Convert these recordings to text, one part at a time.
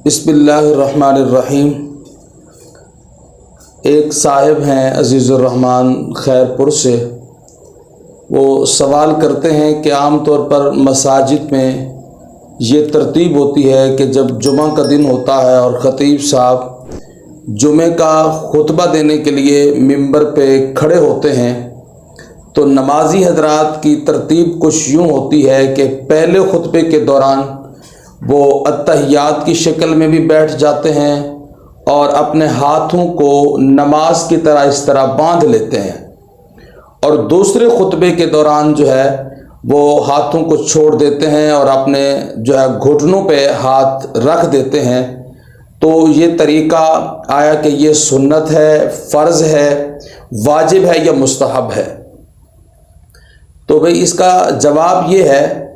बिस्मिल्लाहिर्रहमानिर्रहीम। एक साहिब हैं अज़ीज़ुर्रहमान खैरपुर से। वो सवाल करते हैं कि आम तौर पर मसाजिद में ये तरतीब होती है कि जब जुमा का दिन होता है और ख़तीब साहब जुमे का खुतबा देने के लिए मिंबर पे खड़े होते हैं तो नमाजी हजरात की तरतीब कुछ यूँ होती है कि पहले खुतबे के दौरान वो अत्तहियात की शक्ल में भी बैठ जाते हैं और अपने हाथों को नमाज की तरह इस तरह बांध लेते हैं, और दूसरे खुतबे के दौरान जो है वो हाथों को छोड़ देते हैं और अपने जो है घुटनों पे हाथ रख देते हैं। तो ये तरीक़ा आया कि ये सुन्नत है, फ़र्ज़ है, वाजिब है या मुस्तहब है? तो भाई इसका जवाब ये है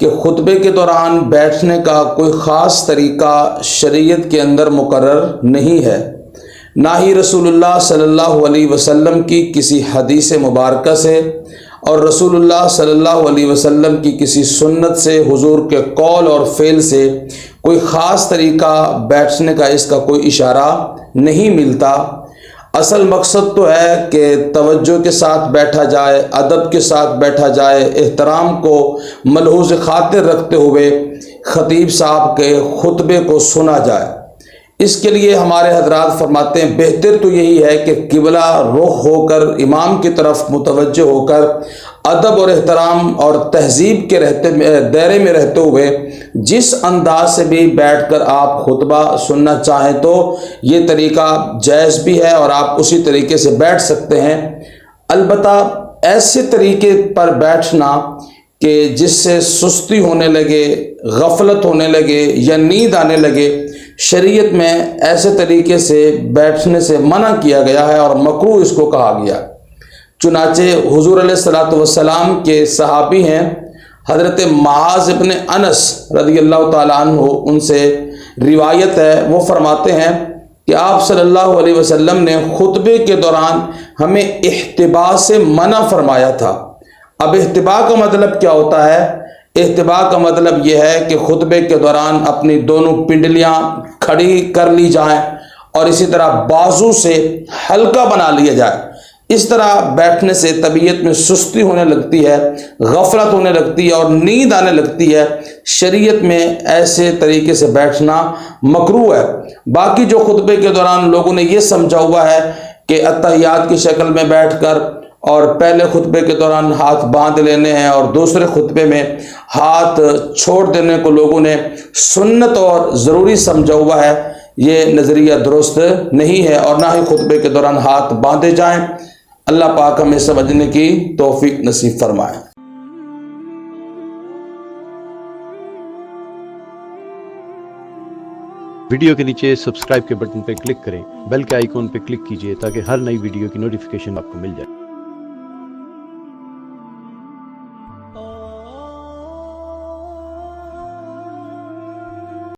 कि खुतबे के दौरान बैठने का कोई ख़ास तरीक़ा शरीयत के अंदर मुकर्रर नहीं है, ना ही रसूलुल्लाह सल्लल्लाहु अलैहि वसल्लम की किसी हदीस मुबारक से और रसूलुल्लाह सल्लल्लाहु अलैहि वसल्लम की किसी सुन्नत से, हुजूर के कौल और फ़ेल से कोई ख़ास तरीक़ा बैठने का इसका कोई इशारा नहीं मिलता। असल मकसद तो है कि तवज्जो के साथ बैठा जाए, अदब के साथ बैठा जाए, एहतराम को मलहूज़ खातिर रखते हुए ख़तीब साहब के खुतबे को सुना जाए। इसके लिए हमारे हजरात फरमाते हैं बेहतर तो यही है कि किबला रुख होकर इमाम की तरफ मुतवज्जो होकर अदब और एहतराम और तहजीब के दायरे में रहते हुए जिस अंदाज से भी बैठकर आप खुतबा सुनना चाहें तो ये तरीक़ा जायज़ भी है और आप उसी तरीके से बैठ सकते हैं। अलबत्ता ऐसे तरीके पर बैठना कि जिससे सुस्ती होने लगे, गफलत होने लगे या नींद आने लगे, शरीयत में ऐसे तरीके से बैठने से मना किया गया है और मकरूह इसको कहा गया। चुनाचे हुजूर अलैहिस्सलातु वस्सलाम के सहाबी हैं हज़रत मुआज़ इब्न अनस रज़ियल्लाहु ताला अन्हु, उनसे रिवायत है, वो फरमाते हैं कि आप सल्लल्लाहु अलैहि वसल्लम ने खुतबे के दौरान हमें इह्तिबा से मना फरमाया था। अब इह्तिबा का मतलब क्या होता है? इह्तिबा का मतलब यह है कि खुतबे के दौरान अपनी दोनों पिंडलियां खड़ी कर ली जाएं और इसी तरह बाजू से हल्का बना लिया जाए। इस तरह बैठने से तबीयत में सुस्ती होने लगती है, गफलत होने लगती है और नींद आने लगती है। शरीयत में ऐसे तरीके से बैठना मकरूह है। बाकी जो खुतबे के दौरान लोगों ने ये समझा हुआ है कि अत्तहियात की शक्ल में बैठकर और पहले खुतबे के दौरान हाथ बांध लेने हैं और दूसरे खुतबे में हाथ छोड़ देने को लोगों ने सुन्नत और ज़रूरी समझा हुआ है, ये नज़रिया दुरुस्त नहीं है और ना ही खुतबे के दौरान हाथ बांधे जाएं। अल्लाह पाक हमें समझने की तौफीक नसीब फरमाए। वीडियो के नीचे सब्सक्राइब के बटन पर क्लिक करें, बेल के आइकॉन पर क्लिक कीजिए ताकि हर नई वीडियो की नोटिफिकेशन आपको मिल जाए।